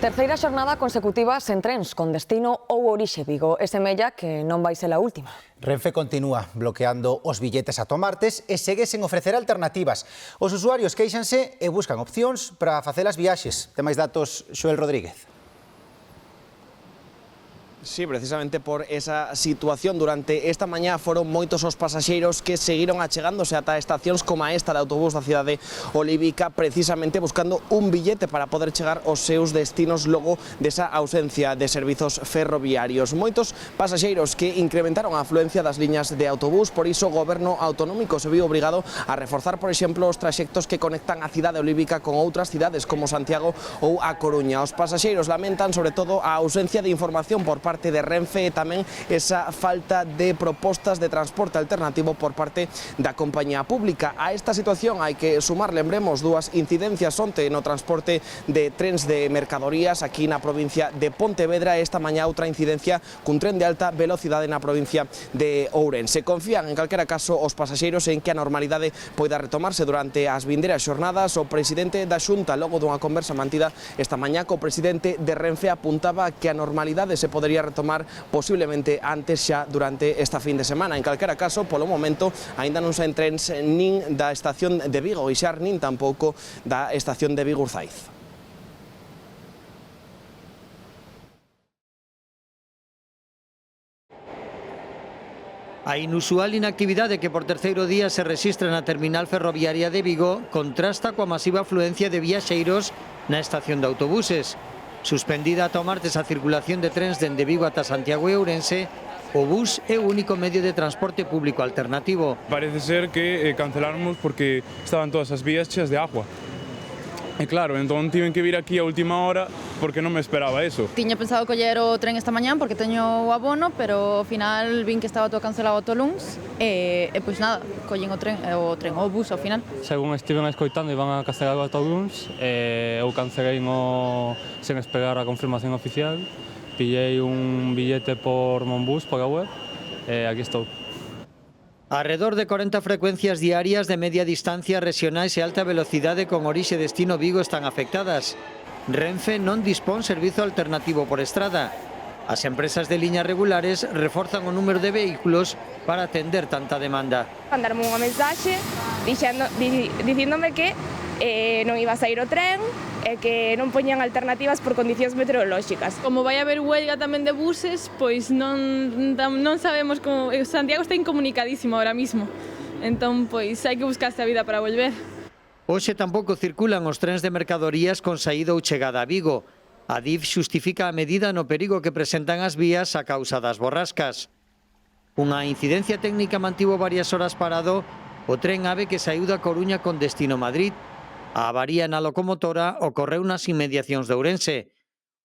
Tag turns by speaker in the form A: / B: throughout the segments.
A: Terceira xornada consecutiva sen trens con destino ou orixe Vigo. E semella que non vai ser a última.
B: Renfe continúa bloqueando os billetes ata o martes e segue sen ofrecer alternativas. Os usuarios queixanse e buscan opcións para facer as viaxes. Ten máis datos Xoel Rodríguez.
C: Sí, precisamente por esa situación durante esta mañá foron moitos os pasaxeiros que seguiron achegándose ata estacións como esta de autobús da cidade olívica, precisamente buscando un billete para poder chegar aos seus destinos logo desa ausencia de servizos ferroviarios. Moitos pasaxeiros que incrementaron a afluencia das liñas de autobús, por iso o goberno autonómico se viu obrigado a reforzar, por exemplo, os traxectos que conectan a cidade olívica con outras cidades como Santiago ou A Coruña. Os pasaxeiros lamentan sobre todo a ausencia de información por parte de Renfe e tamén esa falta de propostas de transporte alternativo por parte da compañía pública. A esta situación hai que sumar, lembremos, dúas incidencias onte no transporte de trens de mercadorías aquí na provincia de Pontevedra e esta mañá outra incidencia cun tren de alta velocidade na provincia de Ourense. Confían en calquera caso os pasaxeiros en que a normalidade poida retomarse durante as vindeiras xornadas. O presidente da Xunta, logo dunha conversa mantida esta mañá co presidente de Renfe, apuntaba que a normalidade se podería retomar posiblemente antes xa durante esta fin de semana. En calquera caso, polo momento, aínda non saen trens nin da estación de Vigo e xa nin tampouco da estación de Vigurzáiz.
D: A inusual inactividade que por terceiro día se rexistra na terminal ferroviaria de Vigo contrasta coa masiva afluencia de viaxeiros na estación de autobuses. Suspendida ata o martes a circulación de trens dende Vigo ata Santiago e Ourense, o bus é o único medio de transporte público alternativo.
E: Parece ser que canceláramos porque estaban todas as vías cheas de agua. E claro, entón tiven que vir aquí a última hora porque non me esperaba eso.
F: Tiña pensado coller o tren esta mañán porque teño o abono, pero ao final vin que estaba todo cancelado ata o luns e pois nada, collen o bus ao final.
G: Según estiven escoitando, iban a cancelar ata o luns e eu cancelei sen esperar a confirmación oficial. Pillei un billete por Monbus, por a web, e aquí estou.
D: Arredor de 40 frecuencias diarias de media distancia regionais e alta velocidade con orixe destino Vigo están afectadas. Renfe non dispón servizo alternativo por estrada. As empresas de liñas regulares reforzan o número de vehículos para atender tanta demanda.
H: Mandarme unha mensaxe dicíndome que non iba a sair o tren e que non poñían alternativas por condicións meteorolóxicas.
I: Como vai haber huelga tamén de buses, pois non sabemos como... Santiago está incomunicadísimo ahora mismo, entón pois hai que buscarse a vida para volver.
D: Hoxe tampouco circulan os trens de mercadorías con saída ou chegada a Vigo. A DIF xustifica a medida no perigo que presentan as vías a causa das borrascas. Unha incidencia técnica mantivo varias horas parado o tren AVE que saíu da Coruña con destino Madrid. A avaría na locomotora ocorreu nas inmediacións de Ourense.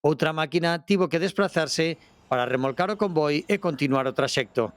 D: Outra máquina tivo que desplazarse para remolcar o convoi e continuar o traxecto.